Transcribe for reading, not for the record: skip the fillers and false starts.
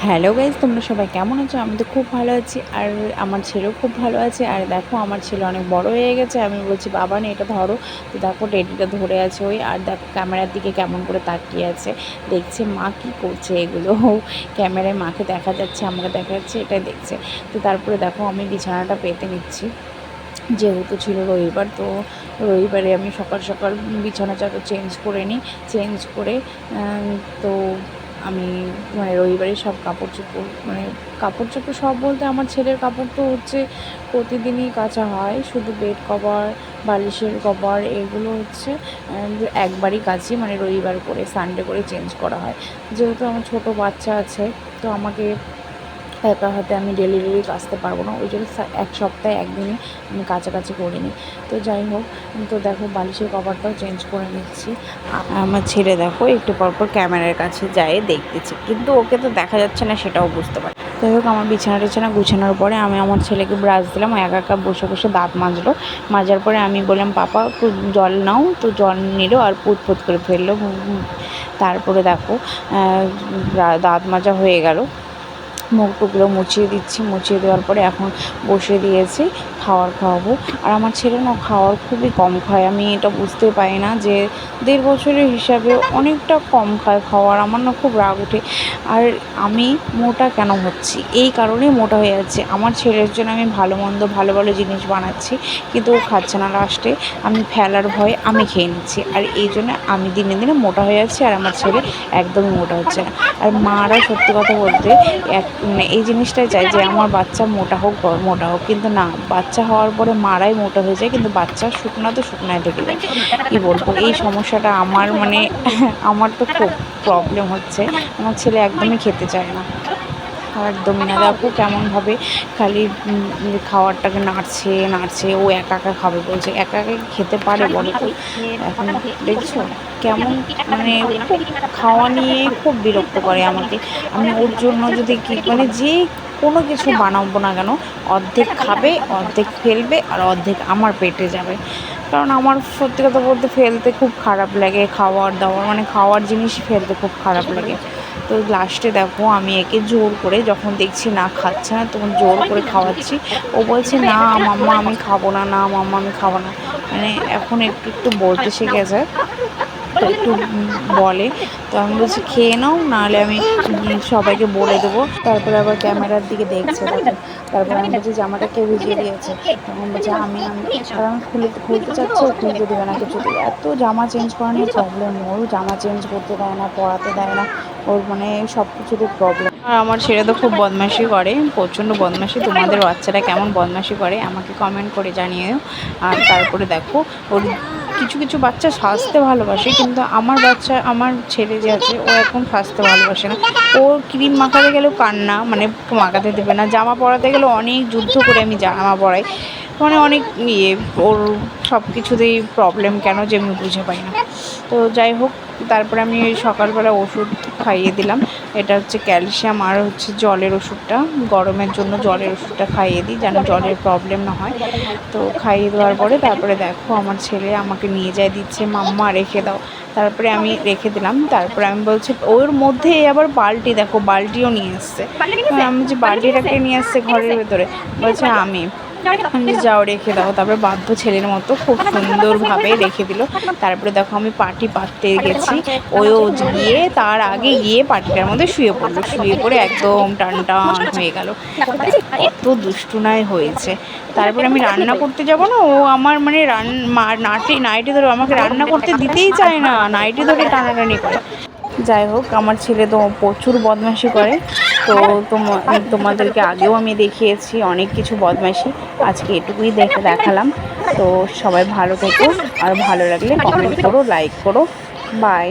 Hello guys, তোমরা সবাই কেমন আছো? আমি তো খুব ভালো আছি, আর আমার ছেলেও খুব ভালো আছে। আর দেখো, আমার ছেলে অনেক বড় হয়ে গেছে। আমি বলছি বাবা না এটা ধরো, তো দেখো টেডিটা ধরে আছে ওই, আর দেখো ক্যামেরার দিকে কেমন করে তাকিয়ে আছে, দেখছে মা কি করছে এগুলো। ক্যামেরায় মাকে দেখা যাচ্ছে, আমাকে দেখা যাচ্ছে, এটাই দেখছে। তো তারপরে দেখো আমি বিছানাটা পেতে নিচ্ছি, যেহেতু ছিল রবিবার। তো রবিবারে আমি সকাল সকাল বিছানা চাদর চেঞ্জ করে নিই। চেঞ্জ করে তো আমি মানে রবিবারে সব কাপড় চোপড়, মানে কাপড় চোপড় সব বলতে আমার ছেলের কাপড় তো হচ্ছে প্রতিদিনই কাচা হয়, শুধু বেড কভার, বালিশের কভার এগুলো হচ্ছে একবারই কাচি, মানে রবিবার করে, সানডে করে চেঞ্জ করা হয়। যেহেতু আমার ছোটো বাচ্চা আছে, তো আমাকে একা হাতে আমি ডেলি কাচতে পারবো না, ওই জন্য এক সপ্তাহে একদিনই আমি কাছাকাছি করে নিই। তো যাই হোক, তো দেখো বালিশের কভারটাও চেঞ্জ করে নিচ্ছি। আমার ছেলে দেখো একটু পরপর ক্যামেরার কাছে যায় দেখতেছে, কিন্তু ওকে তো দেখা যাচ্ছে না, সেটাও বুঝতে পারে। যাই হোক, আমার বিছানা গুছানোর পরে আমি আমার ছেলেকে ব্রাশ দিলাম, একা একা বসে বসে দাঁত মাজলো। মাজার পরে আমি বললাম পাপা একটু জল নাও, তো জল নিল আর পুত করে ফেললো। তারপরে দেখো দাঁত মাজা হয়ে গেল, মুখ টুকরো মুছিয়ে দিচ্ছি। মুছিয়ে দেওয়ার পরে এখন বসিয়ে দিয়েছি, খাওয়াবো। আর আমার ছেলে না খাওয়ার খুবই কম খায়, আমি এটা বুঝতে পারি না যে 1.5 বছরের হিসাবে অনেকটা কম খায় খাওয়ার। আমার না খুব রাগ ওঠে। আর আমি মোটা কেন হচ্ছি, এই কারণেই মোটা হয়ে যাচ্ছে। আমার ছেলের জন্য আমি ভালো মন্দ ভালো ভালো জিনিস বানাচ্ছি, কিন্তু ও খাচ্ছে না। লাস্টে আমি ফেলার ভয়ে আমি খেয়ে নিচ্ছি, আর এই জন্য আমি দিনে দিনে মোটা হয়ে যাচ্ছি, আর আমার ছেলে একদমই মোটা হচ্ছে না। আর মারা সত্যি কথা বলতে এই জিনিসটাই চাই যে আমার বাচ্চা মোটা হোক, কিন্তু না, বাচ্চা হওয়ার পরে মারাই মোটা হয়ে যায়, কিন্তু বাচ্চা শুকনা তো শুকনায় থেকে যায়। কী বলবো, এই সমস্যাটা আমার মানে আমার তো খুব প্রবলেম হচ্ছে। আমার ছেলে একদমই খেতে চায় না, একদমই না। দেখো কেমনভাবে খালি খাওয়ারটাকে নাড়ছে। ও একা একা খাবে বলছে, একা একা খেতে পারে বলো তো? এখন দেখছো কেমন, মানে খুব খাওয়া নিয়ে খুব বিরক্ত করে আমাকে। আমি ওর জন্য যদি মানে যে কোনো কিছু বানাবো না কেন, অর্ধেক খাবে, অর্ধেক ফেলবে, আর অর্ধেক আমার পেটে যাবে। কারণ আমার সত্যি কথা বলতে ফেলতে খুব খারাপ লাগে, খাওয়ার দাওয়ার মানে খাওয়ার জিনিস ফেলতে খুব খারাপ লাগে। তো লাস্টে দেখো আমি একে জোর করে, যখন দেখছি না খাচ্ছে না, তখন জোর করে খাওয়াচ্ছি। ও বলছে না মাম্মা আমি খাবো না, না মাম্মা আমি খাবো না, মানে এখন একটু একটু বলতে শিখেছে, তো একটু বলে। তো আমি বলছি খেয়ে নাও, নাহলে আমি সবাইকে বলে দেবো। তারপরে আবার ক্যামেরার দিকে দেখছে দেখো। তারপরে আমি বলছি জামাটা কে ভিজিয়ে দিয়েছে, তখন বলছে আমি আর আমি খুলতে চাচ্ছি, ও খুলতে দেবে না কিছু। এত জামা চেঞ্জ করা নিয়ে প্রবলেম, ওর জামা চেঞ্জ করতে দেয় না, পরাতে দেয় না, ওর মানে সব কিছুতে প্রবলেম। আর আমার ছেলে তো খুব বদমাইশি করে, প্রচণ্ড বদমাইশি। তোমাদের বাচ্চারা কেমন বদমাইশি করে আমাকে কমেন্ট করে জানিও। আর তারপরে দেখো, ওর কিছু কিছু বাচ্চা সাজতে ভালোবাসে, কিন্তু আমার ছেলে যে আছে, ও এখন সাজতে ভালোবাসে না। ও ক্রিম মাখাতে গেলেও কান্না, মানে মাখাতে দেবে না। জামা পরাতে গেলেও অনেক যুদ্ধ করে আমি জামা পরাই, মানে অনেক ওর সব কিছুতেই প্রবলেম কেন যে আমি বুঝে পাই না। তো যাই হোক, তারপরে আমি সকালবেলা ওষুধ খাইয়ে দিলাম। এটা হচ্ছে ক্যালসিয়াম, আর হচ্ছে জলের ওষুধটা, গরমের জন্য জলের ওষুধটা খাইয়ে দিই, যেন জলের প্রবলেম না হয়। তো খাইয়ে দেওয়ার পরে তারপরে দেখো আমার ছেলে আমাকে নিয়ে যায়, দিচ্ছে মাম্মা রেখে দাও। তারপরে আমি রেখে দিলাম। তারপরে আমি বলছি, ওর মধ্যে আবার বালতি, দেখো বালতিও নিয়ে এসছে। আমি যে বালতিটাকে নিয়ে আসছে ঘরের ভেতরে, বলছে আমি যাও রেখে দাও। তারপরে বাধ্য ছেলের মতো খুব সুন্দরভাবে রেখে দিল। তারপরে দেখো আমি পাটি পাততে গেছি, ও গিয়ে তার আগে গিয়ে পাটিটার মধ্যে শুয়ে পড়লো, শুয়ে পড়ে একদম টান টান হয়ে গেল। কত দুষ্টুনায় হয়েছে। তারপরে আমি রান্না করতে যাব না, ও আমার মানে নাইটি ধরে আমাকে রান্না করতে দিতেই চায় না, নাইটি ধরে টানাটানি করে। যাই হোক, আমার ছেলে তো প্রচুর বদমাইশি করে। তো তোমাদেরকে আগেও আমি দেখিয়েছি অনেক কিছু বদমাইশি, আজকে এটুকুই দেখালাম। তো সবাই ভালো থেকো, আর ভালো লাগলে কমেন্ট করো, লাইক করো। বাই।